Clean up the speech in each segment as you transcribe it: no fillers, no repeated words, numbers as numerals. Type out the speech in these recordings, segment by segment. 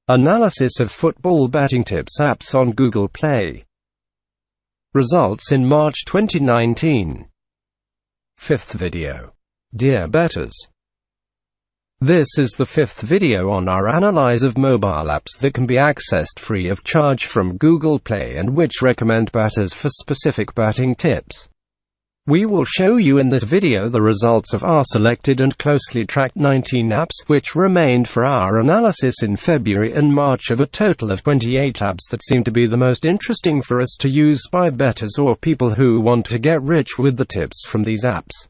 Analysis of football betting tips apps on Google Play. Results in March 2019. Fifth video. Dear bettors. This is the fifth video on our analyze of mobile apps that can be accessed free of charge from Google Play and which recommend bettors for specific betting tips. We will show you in this video the results of our selected and closely tracked 19 apps which remained for our analysis in February and March of a total of 28 apps that seem to be the most interesting for us to use by bettors or people who want to get rich with the tips from these apps.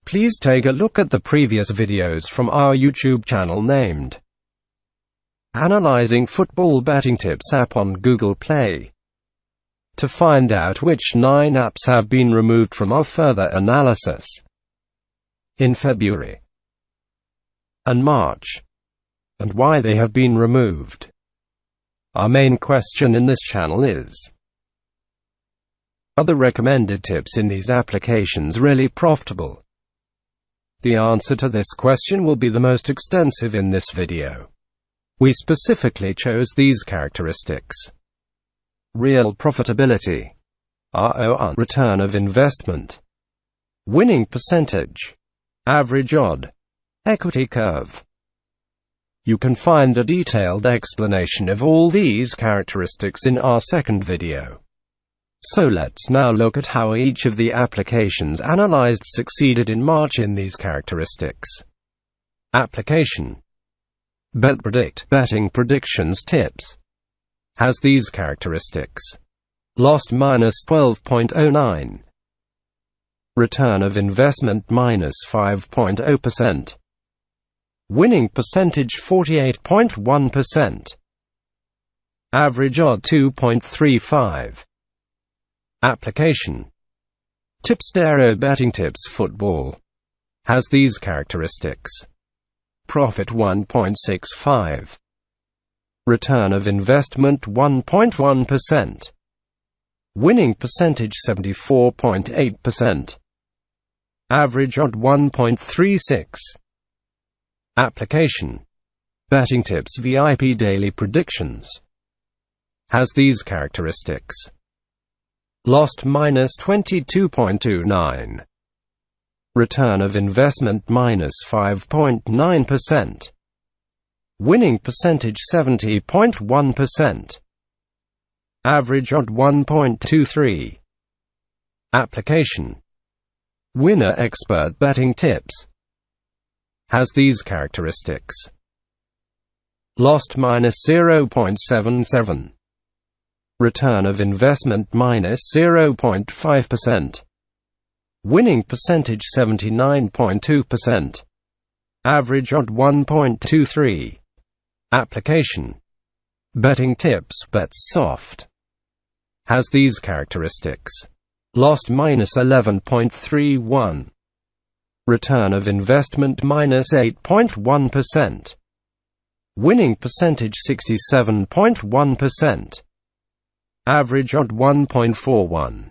Please take a look at the previous videos from our YouTube channel named Analyzing Football Betting Tips app on Google Play, to find out which 9 apps have been removed from our further analysis in February and March, and why they have been removed. Our main question in this channel is: are the recommended tips in these applications really profitable? The answer to this question will be the most extensive in this video. We specifically chose these characteristics: real profitability, ROI, return of investment, winning percentage, average odd, equity curve. You can find a detailed explanation of all these characteristics in our second video. So let's now look at how each of the applications analyzed succeeded in March in these characteristics. Application: BetPredict, betting predictions tips, has these characteristics: lost -12.09%, return of investment -5.0%, winning percentage 48.1%, average odd 2.35. Application: Tipstereo betting tips football, has these characteristics: profit 1.65%, return of investment 1.1%, winning percentage 74.8%, average odd 1.36. Application: betting tips VIP daily predictions, has these characteristics: lost -22.29%, return of investment -5.9%, winning percentage 70.1%, average odd 1.23. Application: winner expert betting tips, has these characteristics: lost -0.77%, return of investment -0.5%, winning percentage 79.2%, average odd 1.23. Application: betting tips BetSoft, has these characteristics: lost -11.31%, return of investment -8.1%, winning percentage 67.1%, average odd 1.41.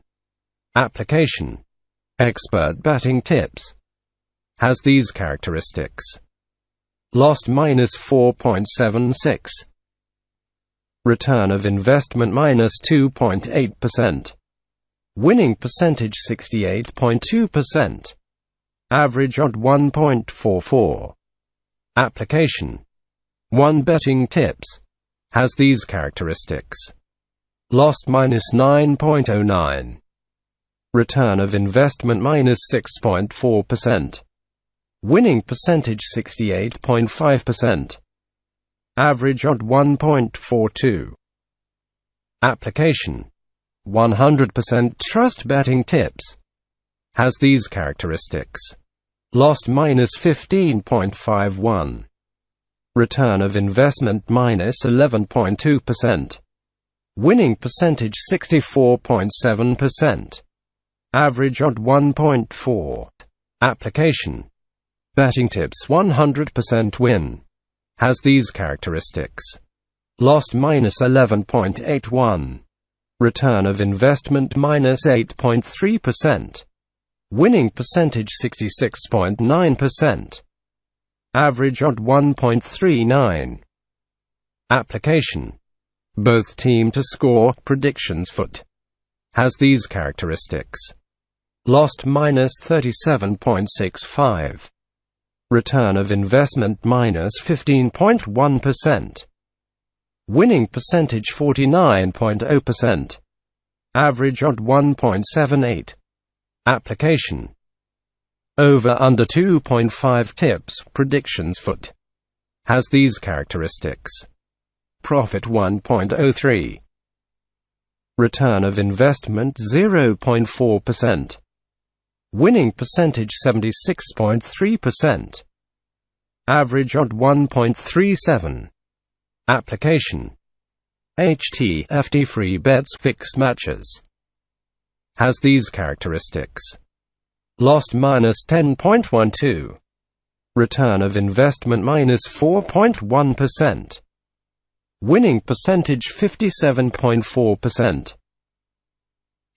Application: expert betting tips, has these characteristics: lost -4.76%, return of investment -2.8%, winning percentage 68.2%, average odd 1.44. Application: one betting tips, has these characteristics: lost -9.09%, return of investment -6.4%, winning percentage 68.5%, average odd 1.42. Application: 100% trust betting tips, has these characteristics: lost -15.51%, return of investment -11.2%, winning percentage 64.7%, average odd 1.4. Application: betting tips 100% win, has these characteristics: lost -11.81%, return of investment -8.3%, winning percentage 66.9%, average odd 1.39. Application. Both team to score predictions foot has these characteristics. Lost -37.65. Return of investment -15.1%. Winning percentage 49.0%. Average odd 1.78. Application. Over under 2.5 tips predictions foot has these characteristics. Profit 1.03. Return of investment 0.4%. Winning percentage 76.3%. Average odd 1.37. Application. HTFT free bets fixed matches has these characteristics. Lost -10.12. Return of investment -4.1%. Winning percentage 57.4%.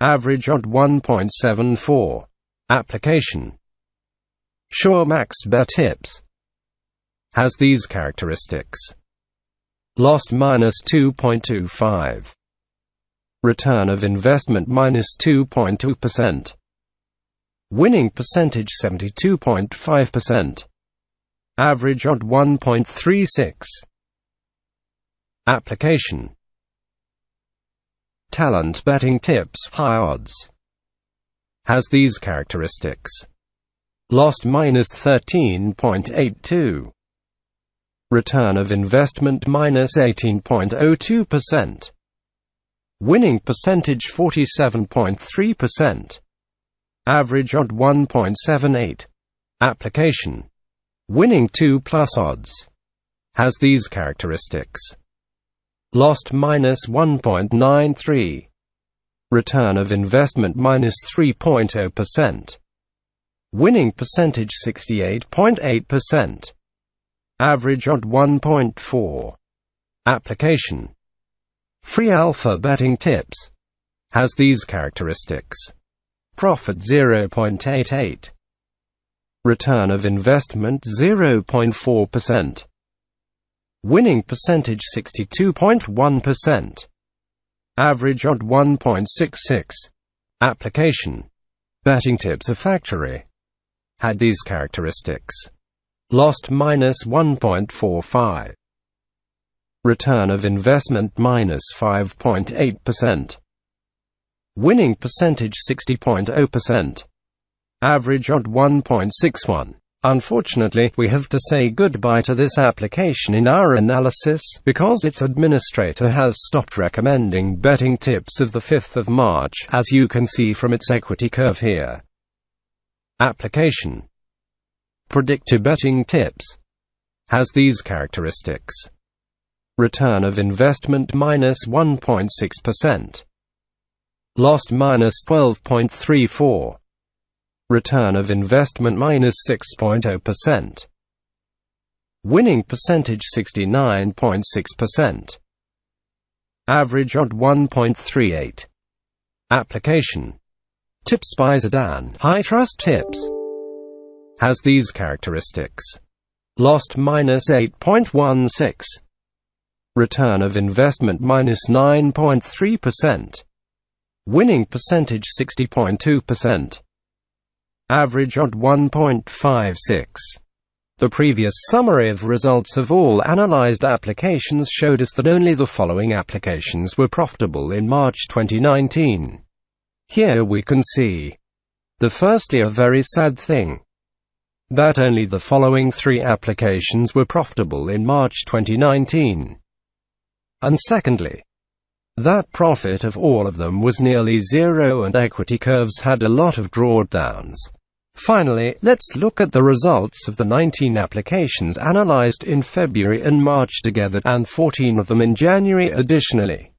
Average odd 1.74. Application. Sure Max Bet Tips has these characteristics. Lost -2.25. Return of investment -2.2%. Winning percentage 72.5%. Average odd 1.36. Application. Talent betting tips high odds has these characteristics. Lost -13.82. Return of investment -18.02%. Winning percentage 47.3%. Average odd 1.78. Application. Winning 2+ odds has these characteristics. Lost -1.93. Return of investment -3.0%. Winning percentage 68.8%. Average odd 1.4. Application. Free alpha betting tips has these characteristics. Profit 0.88. Return of investment 0.4%. Winning percentage 62.1%. Average odd 1.66. Application. Betting tips a factory had these characteristics. Lost -1.45. Return of investment -5.8%. Winning percentage 60.0%. Average odd 1.61. Unfortunately, we have to say goodbye to this application in our analysis, because its administrator has stopped recommending betting tips of the 5th of March, as you can see from its equity curve here. Application. Predictor betting tips has these characteristics. Return of investment -1.6%. Lost -12.34. Return of investment -6.0%. Winning percentage 69.6%. Average odd 1.38. Application. Tips by Zidane high trust tips has these characteristics. Lost -8.16. Return of investment -9.3%. Winning percentage 60.2%. Average odd 1.56. The previous summary of results of all analyzed applications showed us that only the following applications were profitable in March 2019. Here we can see the first very sad thing, that only the following 3 applications were profitable in March 2019. And secondly, that profit of all of them was nearly zero and equity curves had a lot of drawdowns. Finally, let's look at the results of the 19 applications analyzed in February and March together, and 14 of them in January additionally.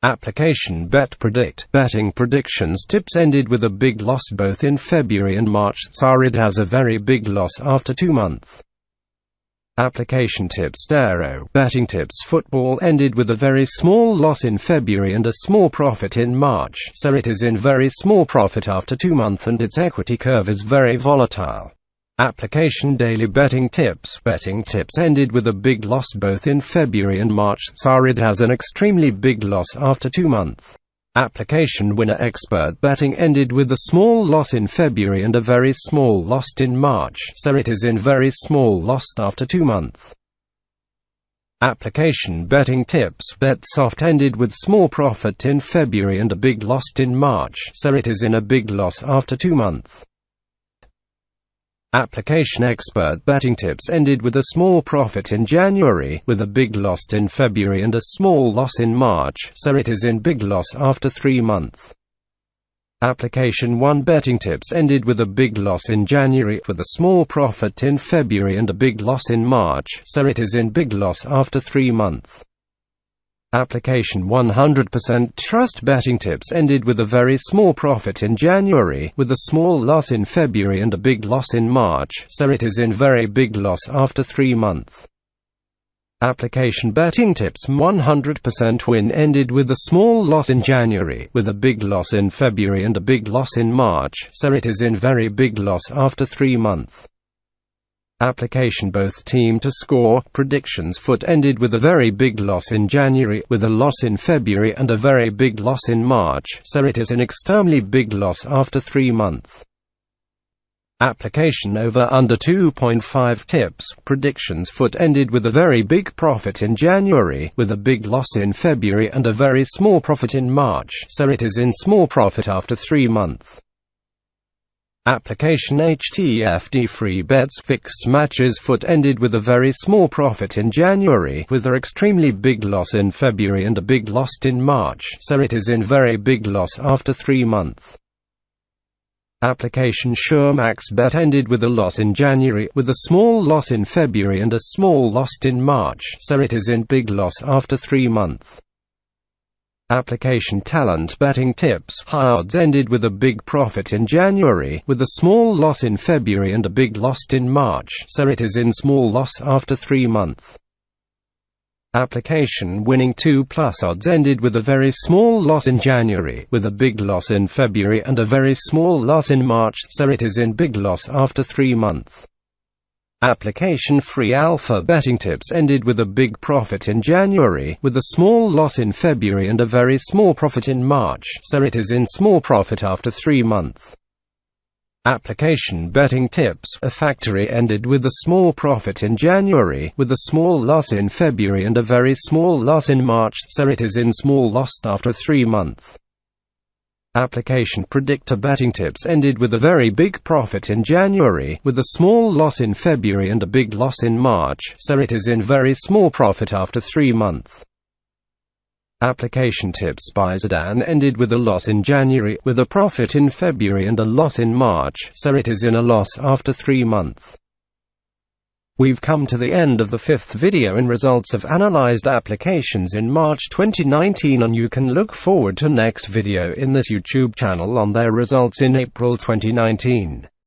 Application Bet Predict. Betting predictions tips ended with a big loss both in February and March, so it has a very big loss after 2 months. Application Tips Dero. Betting tips football ended with a very small loss in February and a small profit in March, so it is in very small profit after 2 months and its equity curve is very volatile. Application Daily Betting Tips. Betting tips ended with a big loss both in February and March. It has an extremely big loss after 2 months. Application Winner. Expert betting ended with a small loss in February and a very small loss in March, so it is in very small loss after 2 months. Application Betting Tips. BetSoft ended with small profit in February and a big loss in March, so it is in a big loss after 2 months. Application Expert Betting Tips ended with a small profit in January, with a big loss in February and a small loss in March, so it is in big loss after 3 months. Application 1 Betting Tips ended with a big loss in January, with a small profit in February and a big loss in March, so it is in big loss after 3 months. Application 100% Trust Betting Tips ended with a very small profit in January, with a small loss in February and a big loss in March, so it is in very big loss after 3 months. Application Betting Tips 100% Win ended with a small loss in January, with a big loss in February and a big loss in March, so it is in very big loss after 3 months. Application Both Team to Score Predictions Foot ended with a very big loss in January, with a loss in February and a very big loss in March, so it is an extremely big loss after 3 months. Application Over Under 2.5 Tips Predictions Foot ended with a very big profit in January, with a big loss in February and a very small profit in March, so it is in small profit after 3 months. Application HTFD Free Bets Fixed Matches Foot ended with a very small profit in January, with an extremely big loss in February and a big loss in March, so it is in very big loss after 3 months. Application Sure Max Bet ended with a loss in January, with a small loss in February and a small loss in March, so it is in big loss after 3 months. Application Talent Betting Tips High Odds ended with a big profit in January, with a small loss in February and a big loss in March, so it is in small loss after 3 months. Application Winning 2 Plus Odds ended with a very small loss in January, with a big loss in February and a very small loss in March, so it is in big loss after 3 months. Application Free Alpha Betting Tips ended with a big profit in January, with a small loss in February and a very small profit in March, so it is in small profit after 3 months. Application Betting Tips A Factory ended with a small profit in January, with a small loss in February and a very small loss in March, so it is in small loss after 3 months. Application Predictor Betting Tips ended with a very big profit in January, with a small loss in February and a big loss in March, so it is in very small profit after 3 months. Application Tips by Zidane ended with a loss in January, with a profit in February and a loss in March, so it is in a loss after 3 months. We've come to the end of the 5th video in results of analyzed applications in March 2019, and you can look forward to next video in this YouTube channel on their results in April 2019.